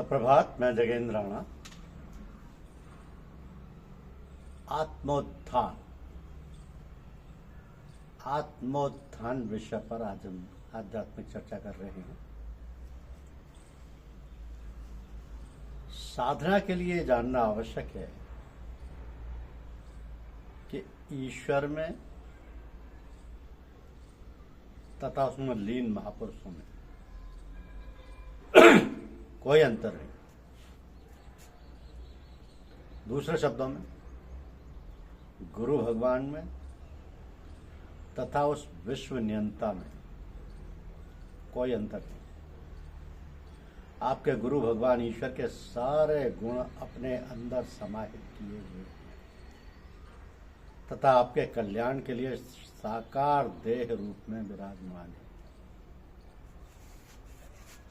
सुप्रभात। मैं जगेंद्र राणा। आत्मोत्थान आत्मोत्थान विषय पर आज हम आध्यात्मिक चर्चा कर रहे हैं। साधना के लिए जानना आवश्यक है कि ईश्वर में तथा उसमें लीन महापुरुषों में कोई अंतर नहीं। दूसरे शब्दों में गुरु भगवान में तथा उस विश्व नियंता में कोई अंतर नहीं। आपके गुरु भगवान ईश्वर के सारे गुण अपने अंदर समाहित किए हुए हैं तथा आपके कल्याण के लिए साकार देह रूप में विराजमान है।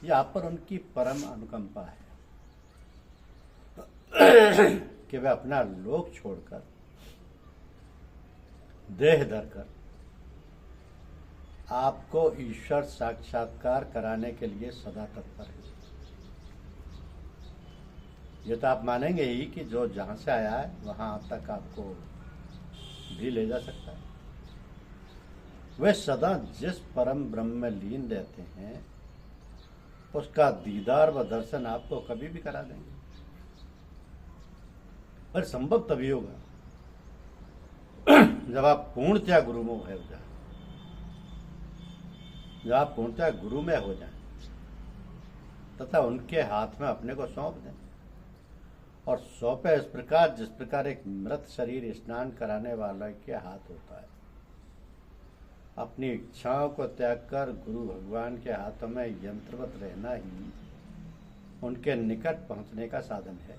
यह आप पर उनकी परम अनुकंपा है कि वे अपना लोक छोड़कर देह धरकर आपको ईश्वर साक्षात्कार कराने के लिए सदा तत्पर है। ये तो आप मानेंगे ही कि जो जहां से आया है वहां तक आपको भी ले जा सकता है। वे सदा जिस परम ब्रह्म में लीन रहते हैं उसका दीदार व दर्शन आपको कभी भी करा देंगे। पर संभव तभी होगा जब आप पूर्णतया गुरुमुख हो जाए, जब आप पूर्णतया गुरु में हो जाएं तथा उनके हाथ में अपने को सौंप दें और सौंपे इस प्रकार जिस प्रकार एक मृत शरीर स्नान कराने वाले के हाथ होता है। अपनी इच्छाओं को त्याग कर गुरु भगवान के हाथों में यंत्रवत रहना ही उनके निकट पहुंचने का साधन है।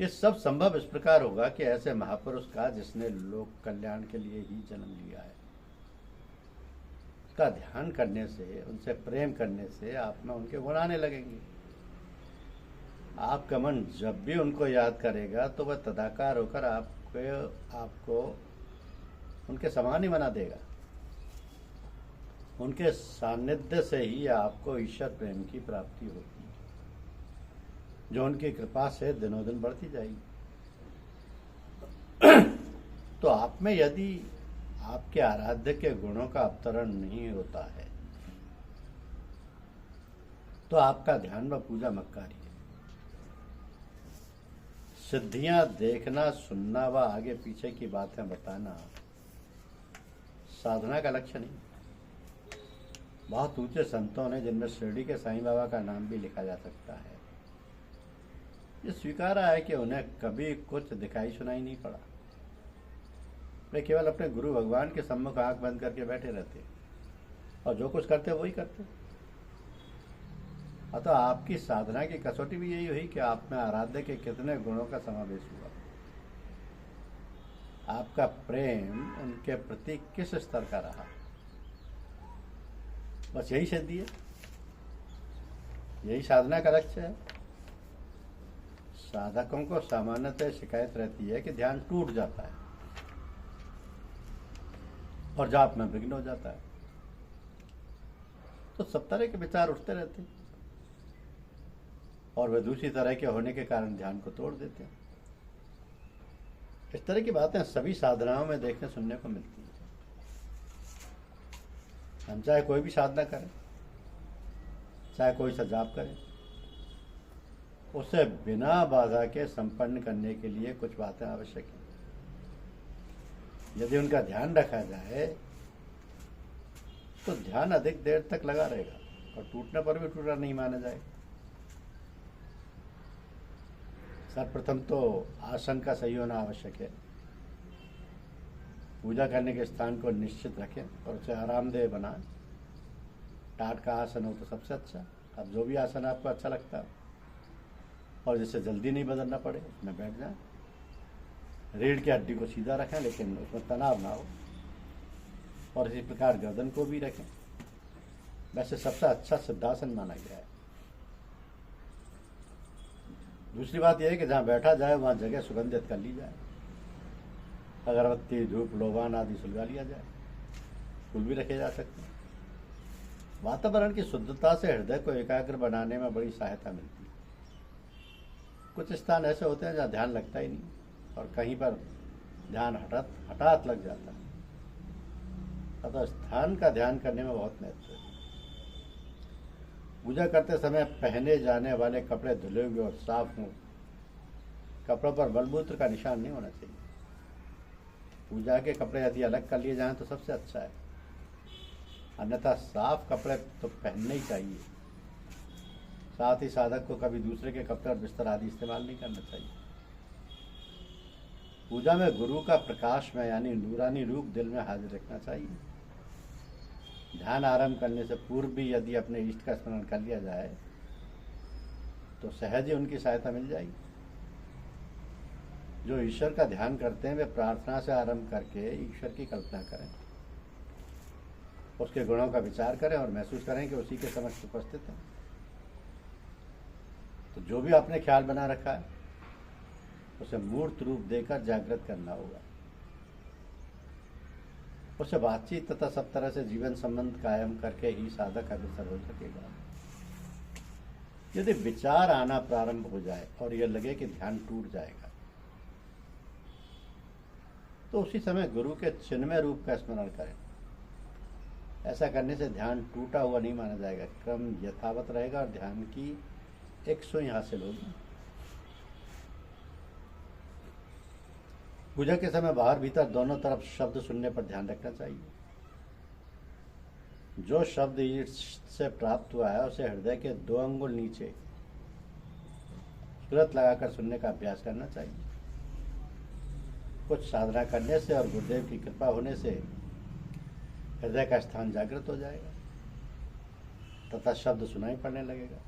ये सब संभव इस प्रकार होगा कि ऐसे महापुरुष का जिसने लोक कल्याण के लिए ही जन्म लिया है, उसका ध्यान करने से, उनसे प्रेम करने से आप में उनके गुण आने लगेंगे। आपका मन जब भी उनको याद करेगा तो वह तदाकार होकर आपको उनके समान ही बना देगा। उनके सानिध्य से ही आपको ईश्वर प्रेम की प्राप्ति होगी जो उनकी कृपा से दिनों दिन बढ़ती जाएगी। तो आप में यदि आपके आराध्य के गुणों का अवतरण नहीं होता है तो आपका ध्यान व पूजा मक्कारी है। सिद्धियां देखना, सुनना व आगे पीछे की बातें बताना साधना का लक्ष्य नहीं। बहुत ऊंचे संतों ने, जिनमें शिरडी के साईं बाबा का नाम भी लिखा जा सकता है, ये स्वीकारा है कि उन्हें कभी कुछ दिखाई सुनाई नहीं पड़ा। वे केवल अपने गुरु भगवान के सम्मुख आंख बंद करके बैठे रहते और जो कुछ करते वही करते। अतः आपकी साधना की कसौटी भी यही हुई कि आप में आराध्य के कितने गुणों का समावेश हुआ। आपका प्रेम उनके प्रति किस स्तर का रहा, बस यही सिद्धि है, यही साधना का लक्ष्य है। साधकों को सामान्यतः शिकायत रहती है कि ध्यान टूट जाता है और जाप में विघ्न हो जाता है। तो सब तरह के विचार उठते रहते हैं और वे दूसरी तरह के होने के कारण ध्यान को तोड़ देते हैं। इस तरह की बातें सभी साधनाओं में देखने सुनने को मिलती है। हम चाहे कोई भी साधना करें, चाहे कोई सा जाप करें, उसे बिना बाधा के संपन्न करने के लिए कुछ बातें आवश्यक हैं। यदि उनका ध्यान रखा जाए तो ध्यान अधिक देर तक लगा रहेगा और टूटने पर भी टूटा नहीं माना जाएगा। सर्वप्रथम तो आसन का सही होना आवश्यक है। पूजा करने के स्थान को निश्चित रखें और उसे आरामदेह बनाएं। टाट का आसन हो तो सबसे अच्छा। अब जो भी आसन आपको अच्छा लगता है और जिससे जल्दी नहीं बदलना पड़े उसमें बैठ जाएं। रीढ़ की हड्डी को सीधा रखें लेकिन उसमें तनाव ना हो और इसी प्रकार गर्दन को भी रखें। वैसे सबसे अच्छा सिद्धासन माना गया है। दूसरी बात यह है कि जहाँ बैठा जाए वहाँ जगह सुगंधित कर ली जाए। अगरबत्ती, धूप, लोबान आदि सुलगा लिया जाए। फूल भी रखे जा सकते हैं। वातावरण की शुद्धता से हृदय को एकाग्र बनाने में बड़ी सहायता मिलती है। कुछ स्थान ऐसे होते हैं जहाँ ध्यान लगता ही नहीं और कहीं पर ध्यान हठात लग जाता है। अतः स्थान का ध्यान करने में बहुत महत्व है। पूजा करते समय पहने जाने वाले कपड़े धुले हुए और साफ हों। कपड़ों पर मलमूत्र का निशान नहीं होना चाहिए। पूजा के कपड़े यदि अलग कर लिए जाएं तो सबसे अच्छा है, अन्यथा साफ कपड़े तो पहनने ही चाहिए। साथ ही साधक को कभी दूसरे के कपड़े और बिस्तर आदि इस्तेमाल नहीं करना चाहिए। पूजा में गुरु का प्रकाश में यानी नूरानी रूप दिल में हाजिर रखना चाहिए। ध्यान आरंभ करने से पूर्व भी यदि अपने इष्ट का स्मरण कर लिया जाए तो सहज ही उनकी सहायता मिल जाएगी। जो ईश्वर का ध्यान करते हैं वे प्रार्थना से आरंभ करके ईश्वर की कल्पना करें, उसके गुणों का विचार करें और महसूस करें कि उसी के समक्ष उपस्थित हैं। तो जो भी आपने ख्याल बना रखा है उसे मूर्त रूप देकर जागृत करना होगा। उसे बातचीत तथा सब तरह से जीवन संबंध कायम करके ही साधक अग्रसर हो सकेगा। यदि विचार आना प्रारंभ हो जाए और यह लगे कि ध्यान टूट जाएगा तो उसी समय गुरु के चिन्मय रूप का स्मरण करें। ऐसा करने से ध्यान टूटा हुआ नहीं माना जाएगा, क्रम यथावत रहेगा और ध्यान की एक सुई हासिल होगी। पूजा के समय बाहर भीतर दोनों तरफ शब्द सुनने पर ध्यान रखना चाहिए। जो शब्द ईष्ट से प्राप्त हुआ है उसे हृदय के 2 अंगुल नीचे सुरत लगाकर सुनने का अभ्यास करना चाहिए। कुछ साधना करने से और गुरुदेव की कृपा होने से हृदय का स्थान जागृत हो जाएगा तथा शब्द सुनाई पड़ने लगेगा।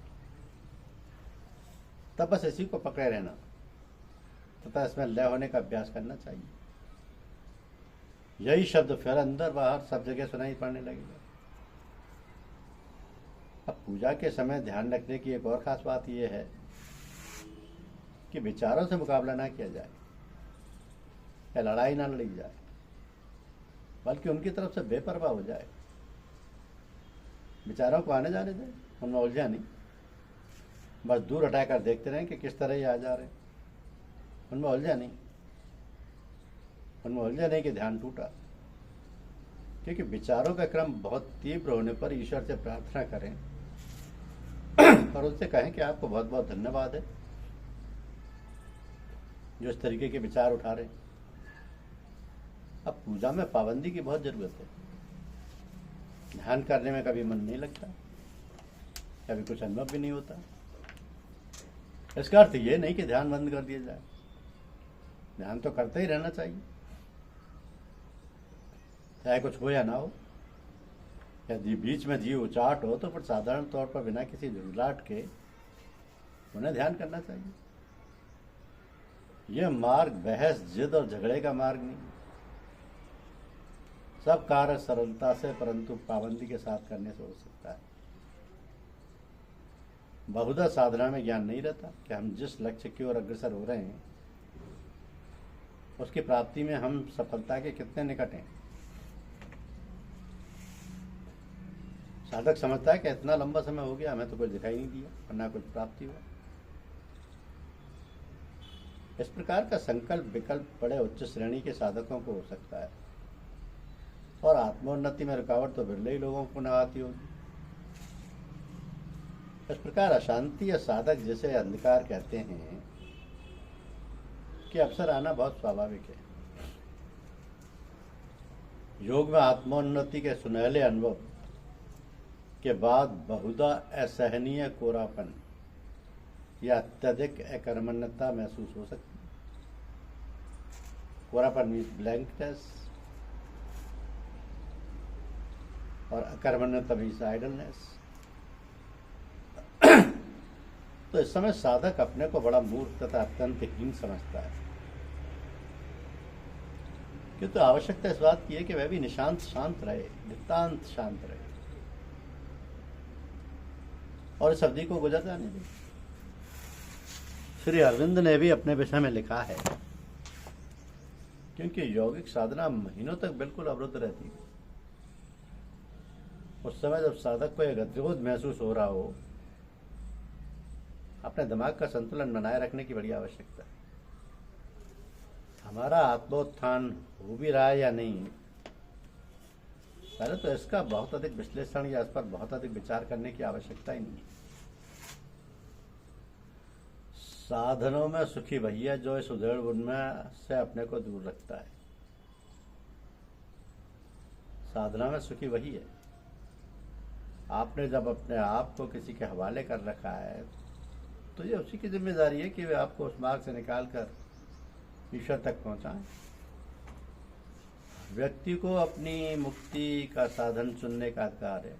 तब बस इसी को पकड़े रहना तथा इसमें लय होने का अभ्यास करना चाहिए। यही शब्द फिर अंदर बाहर सब जगह सुनाई पड़ने लगेगा। अब पूजा के समय ध्यान रखने की एक और खास बात यह है कि विचारों से मुकाबला ना किया जाए या लड़ाई ना लड़ी जाए, बल्कि उनकी तरफ से बेपरवाह हो जाए। विचारों को आने जाने दें, उनमें उलझा नहीं, बस दूर हटाकर देखते रहें कि किस तरह ये आ जा रहे हैं। उनमें उलझा नहीं कि ध्यान टूटा। क्योंकि विचारों का क्रम बहुत तीव्र होने पर ईश्वर से प्रार्थना करें और उससे कहें कि आपको बहुत बहुत धन्यवाद है जो इस तरीके के विचार उठा रहे हैं। अब पूजा में पाबंदी की बहुत जरूरत है। ध्यान करने में कभी मन नहीं लगता, कभी कुछ अनुभव भी नहीं होता। इसका अर्थ ये नहीं कि ध्यान बंद कर दिया जाए, ध्यान तो करते ही रहना चाहिए, चाहे कुछ हो या ना हो। यदि बीच में जीव उचाट हो तो फिर साधारण तौर पर बिना किसी झुंझलाहट के उन्हें ध्यान करना चाहिए। यह मार्ग बहस, जिद और झगड़े का मार्ग नहीं। सब कार्य सरलता से परंतु पाबंदी के साथ करने से हो सकता है। बहुधा साधना में ज्ञान नहीं रहता कि हम जिस लक्ष्य की ओर अग्रसर हो रहे हैं उसकी प्राप्ति में हम सफलता के कितने निकट हैं। साधक समझता है कि इतना लंबा समय हो गया, हमें तो कुछ दिखाई नहीं दिया और ना कुछ प्राप्ति हुआ। इस प्रकार का संकल्प विकल्प बड़े उच्च श्रेणी के साधकों को हो सकता है और आत्मोन्नति में रुकावट तो बिरले ही लोगों को न आती होगी। इस प्रकार अशांति या साधक जिसे अंधकार कहते हैं कि अवसर आना बहुत स्वाभाविक है। योग में आत्मोन्नति के सुनहले अनुभव के बाद बहुधा असहनीय कोरापन या अत्यधिक अकर्मण्यता महसूस हो सकती है। कोरापन मीन्स ब्लैंकनेस और अकर्मण्यता मीन्स आइडलनेस। तो इस समय साधक अपने को बड़ा मूर्ख तथा अत्यंत हीन समझता है, किंतु तो आवश्यकता इस बात की है कि वह भी निशांत शांत रहे, नितांत शांत रहे और इस अवधि को गुजर जाने दे। श्री अरविंद ने भी अपने विषय में लिखा है, क्योंकि यौगिक साधना महीनों तक बिल्कुल अवरुद्ध रहती है उस समय जब साधक को एक अद्भुत महसूस हो रहा हो, अपने दिमाग का संतुलन बनाए रखने की बड़ी आवश्यकता है। हमारा आत्मोत्थान हो भी रहा है या नहीं, पहले तो इसका बहुत अधिक विश्लेषण या इस पर बहुत अधिक विचार करने की आवश्यकता ही नहीं है। साधनों में सुखी वही है जो इस उधेड़ बुन में से अपने को दूर रखता है। साधना में सुखी वही है। आपने जब अपने आप को किसी के हवाले कर रखा है तो ये उसी की जिम्मेदारी है कि वे आपको उस मार्ग से निकालकर ईश्वर तक पहुंचाएं। व्यक्ति को अपनी मुक्ति का साधन चुनने का अधिकार है।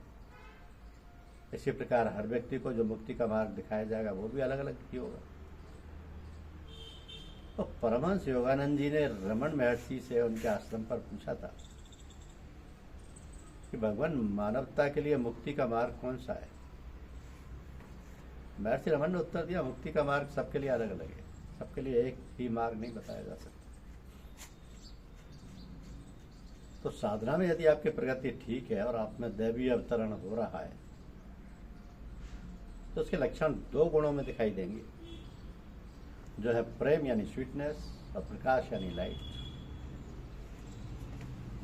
इसी प्रकार हर व्यक्ति को जो मुक्ति का मार्ग दिखाया जाएगा वो भी अलग अलग ही होगा। तो परमहंस योगानंद जी ने रमन महर्षि से उनके आश्रम पर पूछा था कि भगवान, मानवता के लिए मुक्ति का मार्ग कौन सा है? महर्षि रमन ने उत्तर दिया, मुक्ति का मार्ग सबके लिए अलग अलग है, सबके लिए एक ही मार्ग नहीं बताया जा सकता। तो साधना में यदि आपकी प्रगति ठीक है और आप में दैवीय अवतरण हो रहा है तो उसके लक्षण दो गुणों में दिखाई देंगे, जो है प्रेम यानी स्वीटनेस और प्रकाश यानी लाइट।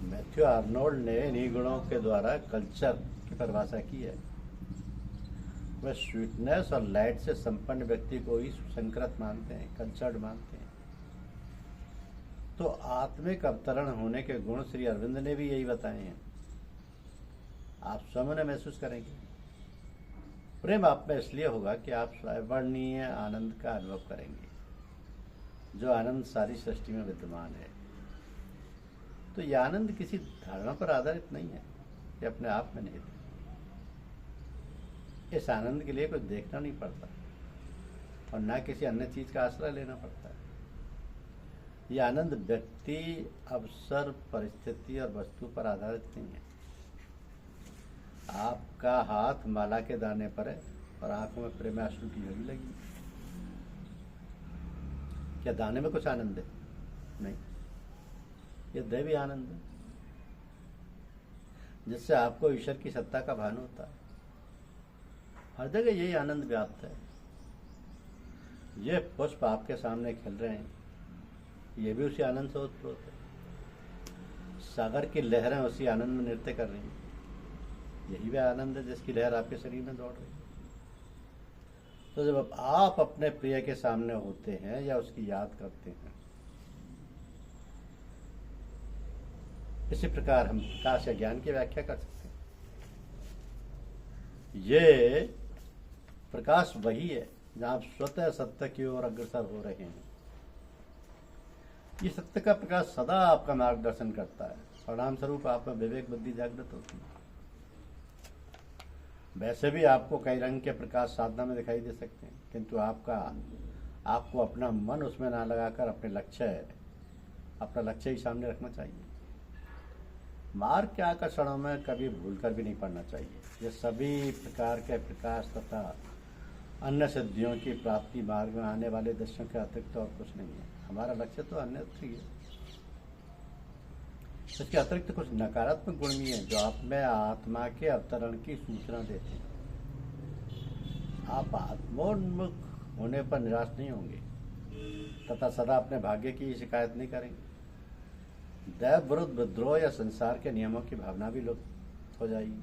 मैथ्यू आर्नोल्ड ने इन्हीं गुणों के द्वारा कल्चर की परिभाषा की है। वह स्वीटनेस और लाइट से संपन्न व्यक्ति को ही सुसंकृत मानते हैं, कल्चर्ड मानते हैं। तो आत्मिक अवतरण होने के गुण श्री अरविंद ने भी यही बताए हैं। आप स्वयं ने महसूस करेंगे। प्रेम आप में इसलिए होगा कि आप अवर्णनीय आनंद का अनुभव करेंगे, जो आनंद सारी सृष्टि में विद्यमान है। तो यह आनंद किसी धारणा पर आधारित नहीं है, ये अपने आप में निहित है। इस आनंद के लिए कुछ देखना नहीं पड़ता और ना किसी अन्य चीज का आश्रय लेना पड़ता है। यह आनंद व्यक्ति, अवसर, परिस्थिति और वस्तु पर आधारित नहीं है। आपका हाथ माला के दाने पर है और आंखों में प्रेमाश्रु की झड़ी लगी। क्या दाने में कुछ आनंद है? नहीं, यह दैवी आनंद है जिससे आपको ईश्वर की सत्ता का भान होता है। हर जगह यही आनंद व्याप्त है। ये पुष्प आपके सामने खिल रहे हैं, ये भी उसी आनंद से उत्प्रोत है। सागर की लहरें उसी आनंद में नृत्य कर रही हैं, यही वह आनंद है जिसकी लहर आपके शरीर में दौड़ रही है। तो जब आप अपने प्रिय के सामने होते हैं या उसकी याद करते हैं, इसी प्रकार हम प्रकाश या ज्ञान की व्याख्या कर सकते हैं। ये प्रकाश वही है जहां आप स्वतः सत्य की ओर अग्रसर हो रहे हैं। ये सत्य का प्रकाश सदा आपका मार्गदर्शन करता है। परिणाम स्वरूप आप में विवेक बुद्धि जागृत होती है। वैसे भी आपको कई रंग के प्रकाश साधना में दिखाई दे सकते हैं, किंतु आपको अपना मन उसमें ना लगाकर अपना लक्ष्य ही सामने रखना चाहिए। मार्ग के आकर्षणों में कभी भूलकर भी नहीं पड़ना चाहिए। ये सभी प्रकार के प्रकाश तथा अन्य सिद्धियों की प्राप्ति मार्ग में आने वाले दृश्यों के अतिरिक्त और कुछ नहीं है। हमारा लक्ष्य तो अन्यत्र ही है। इसके अतिरिक्त कुछ नकारात्मक गुण भी हैं जो आप में आत्मा के अवतरण की सूचना देते हैं। आप आत्मोन्मुख होने पर निराश नहीं होंगे तथा सदा अपने भाग्य की शिकायत नहीं करेंगे। दैव विरुद्ध विद्रोह या संसार के नियमों की भावना भी लुप्त हो जाएगी।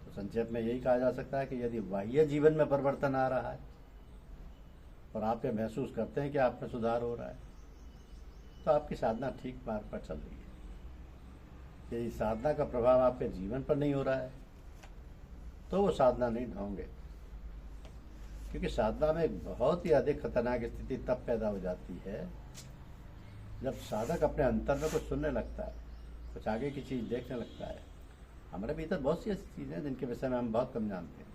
तो संक्षेप में यही कहा जा सकता है कि यदि बाह्य जीवन में परिवर्तन आ रहा है और आप ये महसूस करते हैं कि आप में सुधार हो रहा है, तो आपकी साधना ठीक मार्ग पर चल रही है। यदि साधना का प्रभाव आपके जीवन पर नहीं हो रहा है तो वो साधना नहीं ढोंगे, क्योंकि साधना में एक बहुत ही अधिक खतरनाक स्थिति तब पैदा हो जाती है जब साधक अपने अंतर में कुछ सुनने लगता है, कुछ आगे की चीज देखने लगता है। हमारे भीतर बहुत सी ऐसी चीजें हैं जिनके विषय में हम बहुत कम जानते हैं।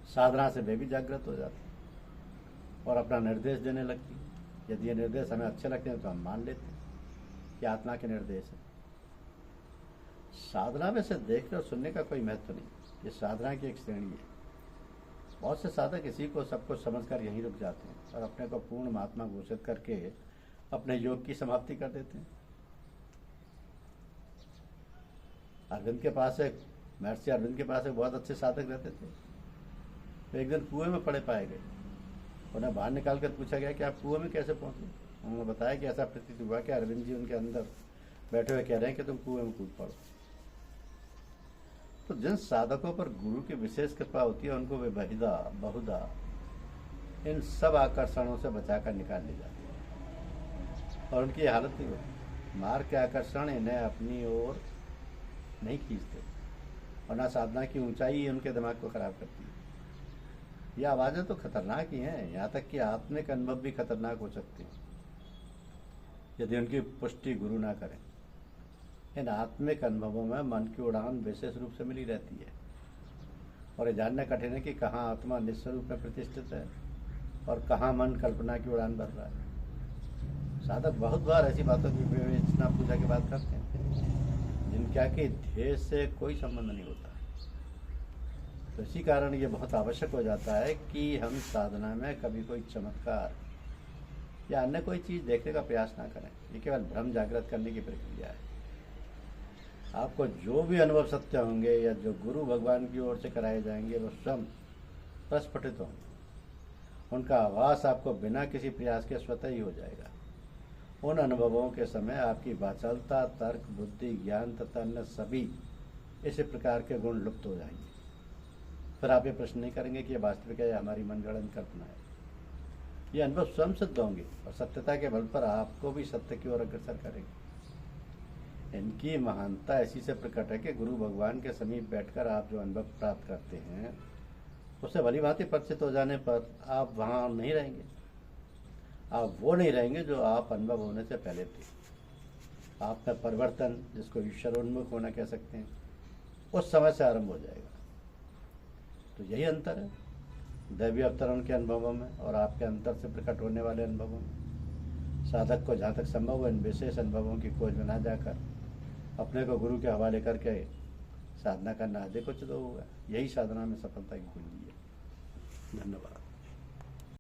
साधना से वे भी जागृत हो जाते हैं और अपना निर्देश देने लगती है। यदि ये निर्देश हमें अच्छे लगते हैं तो हम मान लेते हैं कि आत्मा के निर्देश है। साधना में से देखने और सुनने का कोई महत्व नहीं, ये साधना की एक श्रेणी है। बहुत से साधक इसी को सब कुछ समझकर यहीं रुक जाते हैं और अपने को पूर्ण महात्मा घोषित करके अपने योग की समाप्ति कर देते हैं। अरविंद के पास एक महर्षि अरविंद के पास एक बहुत अच्छे साधक रहते थे। तो एक दिन कुएं में पड़े पाए गए। उन्हें बाहर निकाल कर पूछा गया कि आप कुएं में कैसे पहुंचे। उन्होंने बताया कि ऐसा प्रतीत हुआ कि अरविंद जी उनके अंदर बैठे हुए कह रहे हैं कि तुम कुएं में कूद पड़ो। तो जिन साधकों पर गुरु की विशेष कृपा होती है उनको वे बहुधा इन सब आकर्षणों से बचाकर निकाल ली जाती है और उनकी हालत नहीं होती। मार्ग के आकर्षण इन्हें अपनी ओर नहीं खींचते और ना साधना की ऊंचाई ही उनके दिमाग को खराब करती है। ये आवाज़ें तो खतरनाक ही हैं, यहाँ तक कि आत्मिक अनुभव भी खतरनाक हो सकते हैं यदि उनकी पुष्टि गुरु ना करें। इन आत्मिक अनुभवों में मन की उड़ान विशेष रूप से मिली रहती है और ये जानना कठिन है कि कहाँ आत्मा निस्वरूप में प्रतिष्ठित है और कहाँ मन कल्पना की उड़ान भर रहा है। साधक बहुत बार ऐसी बातों की विवेचना पूजा के बाद करते हैं जिनका कि ध्येय से कोई संबंध नहीं होता। तो इसी कारण ये बहुत आवश्यक हो जाता है कि हम साधना में कभी कोई चमत्कार या अन्य कोई चीज़ देखने का प्रयास ना करें। ये केवल भ्रम जागृत करने की प्रक्रिया है। आपको जो भी अनुभव सत्य होंगे या जो गुरु भगवान की ओर से कराए जाएंगे वो स्वयं प्रस्फुटित होंगे। उनका आभास आपको बिना किसी प्रयास के स्वतः ही हो जाएगा। उन अनुभवों के समय आपकी वाचालता, तर्क, बुद्धि, ज्ञान तथा अन्य सभी इसी प्रकार के गुण लुप्त हो जाएंगे। फिर आप ये प्रश्न नहीं करेंगे कि ये वास्तविक है या हमारी मनगढ़ंत कल्पना है। ये अनुभव स्वयं सिद्ध होंगे और सत्यता के बल पर आपको भी सत्य की ओर अग्रसर करेंगे। इनकी महानता इसी से प्रकट है कि गुरु भगवान के समीप बैठकर आप जो अनुभव प्राप्त करते हैं उससे भली भांति परिचित हो जाने पर आप वहाँ नहीं रहेंगे। आप वो नहीं रहेंगे जो आप अनुभव होने से पहले थे। आप में परिवर्तन, जिसको ईश्वरोन्मुख होना कह सकते हैं, उस समय से आरंभ हो जाएगा। तो यही अंतर है दैवीय अवतरण के अनुभवों में और आपके अंतर से प्रकट होने वाले अनुभवों में। साधक को जहाँ तक संभव हो इन विशेष अनुभवों की खोज में ना जाकर अपने को गुरु के हवाले करके साधना करना अधिक उचित होगा। यही साधना में सफलता की कुंजी है। धन्यवाद।